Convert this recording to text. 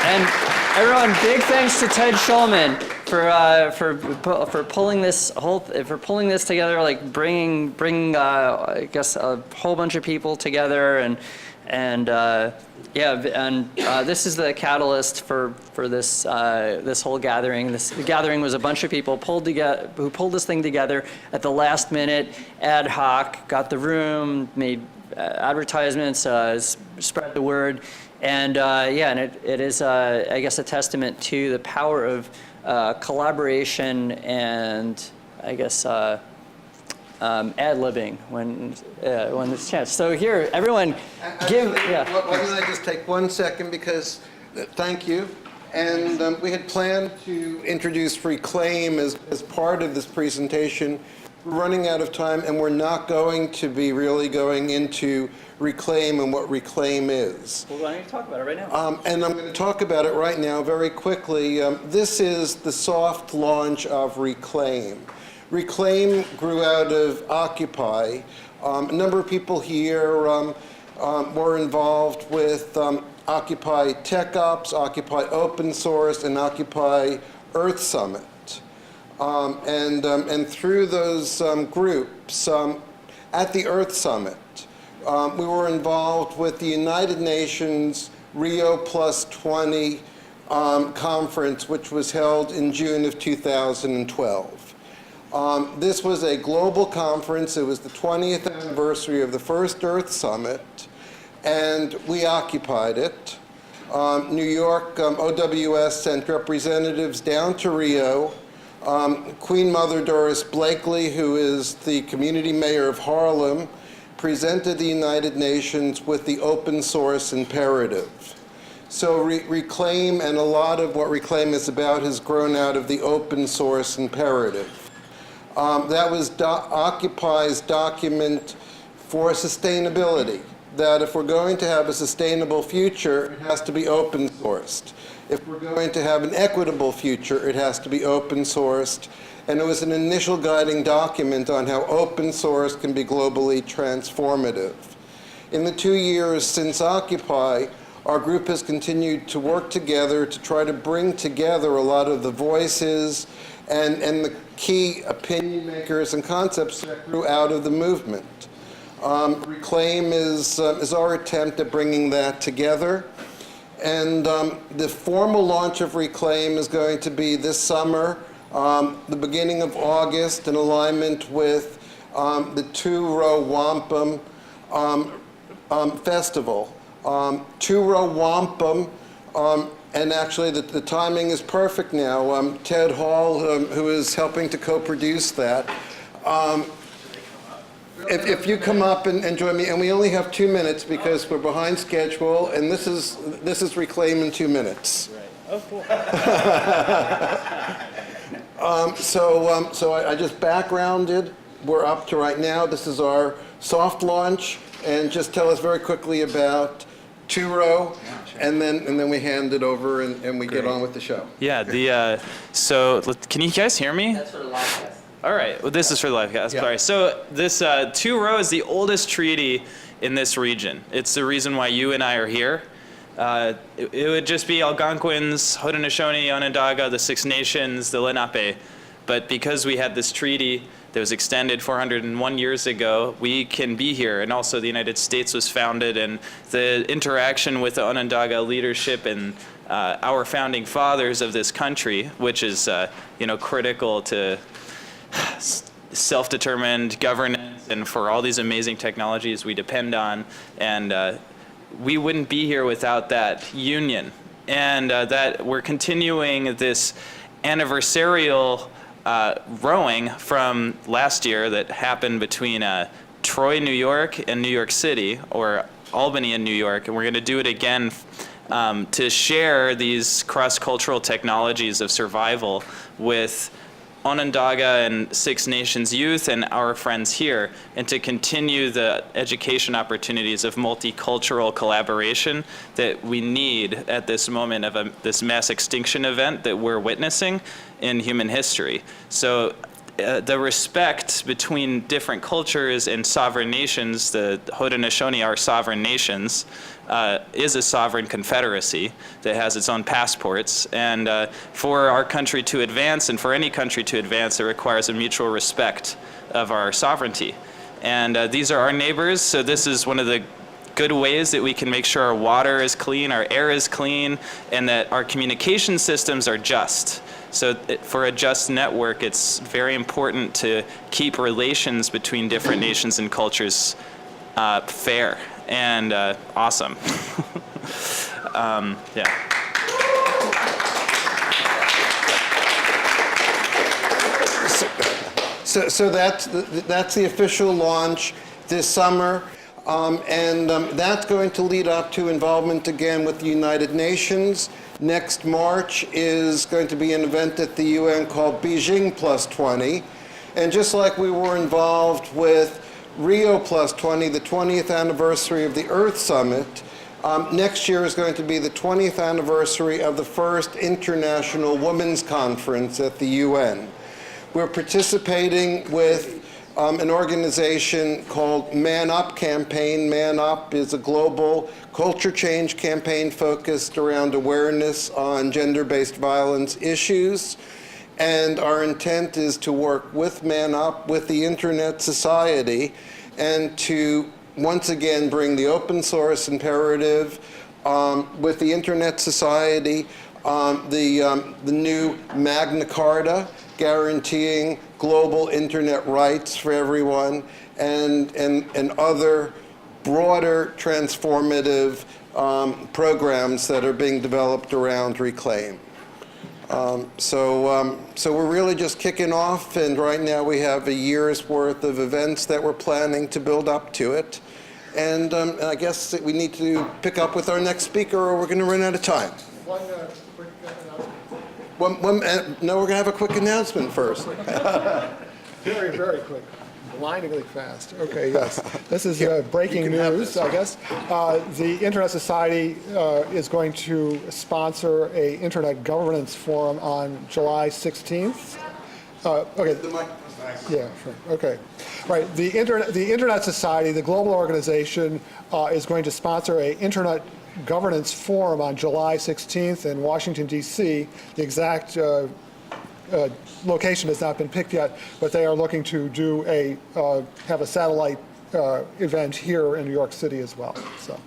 And everyone, big thanks to Ted Schulman for pulling this together, like bringing I guess a whole bunch of people together, and this is the catalyst for this this whole gathering. This gathering was a bunch of people who pulled this thing together at the last minute, ad hoc, got the room, made advertisements, spread the word. And and it is, I guess, a testament to the power of collaboration and, I guess, ad-libbing when there's a chance. So here, everyone, give. Why don't I just take 1 second, because thank you. And we had planned to introduce Reclaim as part of this presentation. We're running out of time, and we're not going to be really going into Reclaim and what Reclaim is. Well, why don't you talk about it right now? And I'm going to talk about it right now very quickly. This is the soft launch of Reclaim. Reclaim grew out of Occupy. A number of people here were involved with Occupy Tech Ops, Occupy Open Source, and Occupy Earth Summit. And through those groups, at the Earth Summit, we were involved with the United Nations Rio Plus 20 conference, which was held in June of 2012. This was a global conference. It was the 20th anniversary of the first Earth Summit, and we occupied it. New York OWS sent representatives down to Rio. Queen Mother Doris Blakely, who is the community mayor of Harlem, presented the United Nations with the open source imperative. So Reclaim, and a lot of what Reclaim is about, has grown out of the open source imperative. That was Occupy's document for sustainability, that if we're going to have a sustainable future, it has to be open sourced. If we're going to have an equitable future, it has to be open sourced. And it was an initial guiding document on how open source can be globally transformative. In the 2 years since Occupy, our group has continued to work together to try to bring together a lot of the voices and the key opinion makers and concepts that grew out of the movement. Reclaim is our attempt at bringing that together. And the formal launch of Reclaim is going to be this summer, the beginning of August, in alignment with the Two-Row Wampum Festival. Two-Row Wampum, and actually the timing is perfect now. Ted Hall, who is helping to co-produce that, if you come up and join me, and we only have 2 minutes because we're behind schedule, and this is Reclaim in 2 minutes. Right. Oh, cool. So I just backgrounded. We're up to right now. This is our soft launch, and just tell us very quickly about Two-Row, and then we hand it over and we get on with the show. Yeah. So can you guys hear me? That's for the live cast. All right. Well, this is for the live cast. Yeah. Sorry. So this Two-Row is the oldest treaty in this region. It's the reason why you and I are here. It would just be Algonquins, Haudenosaunee, Onondaga, the Six Nations, the Lenape. But because we had this treaty that was extended 401 years ago, we can be here. And also the United States was founded, and the interaction with the Onondaga leadership and our founding fathers of this country, which is critical to self-determined governance and for all these amazing technologies we depend on. And we wouldn't be here without that union. And that we're continuing this anniversarial rowing from last year that happened between Troy, New York and New York City, or Albany and New York. And we're going to do it again to share these cross-cultural technologies of survival with Onondaga and Six Nations youth and our friends here, and to continue the education opportunities of multicultural collaboration that we need at this moment of this mass extinction event that we're witnessing in human history. So the respect between different cultures and sovereign nations, the Haudenosaunee are sovereign nations, is a sovereign confederacy that has its own passports. And for our country to advance, and for any country to advance, it requires a mutual respect of our sovereignty. And these are our neighbors, so this is one of the good ways that we can make sure our water is clean, our air is clean, and that our communication systems are just. So for a just network, it's very important to keep relations between different nations and cultures fair and awesome. Yeah. So that's the official launch this summer. That's going to lead up to involvement again with the United Nations. Next March is going to be an event at the UN called Beijing Plus 20. And just like we were involved with Rio Plus 20, the 20th anniversary of the Earth Summit, next year is going to be the 20th anniversary of the first International Women's Conference at the UN. We're participating with an organization called Man Up Campaign. Man Up is a global culture change campaign focused around awareness on gender-based violence issues. And our intent is to work with Man Up, with the Internet Society, and to once again bring the open source imperative with the Internet Society, the new Magna Carta, guaranteeing global internet rights for everyone, and other broader transformative programs that are being developed around RECLAIM. So we're really just kicking off, and right now we have a year's worth of events that we're planning to build up to it. And I guess that we need to pick up with our next speaker or we're going to run out of time. One quick announcement. No, we're going to have a quick announcement first. Very, very quick. Blindingly fast. Okay, yes. This is breaking news, I guess. The Internet Society is going to sponsor a Internet Governance Forum on July 16th. Okay. Yeah, sure. Okay. Right. The Internet Society, the global organization, is going to sponsor a Internet Governance Forum on July 16th in Washington, D.C. The exact location has not been picked yet, but they are looking to do have a satellite event here in New York City as well. So.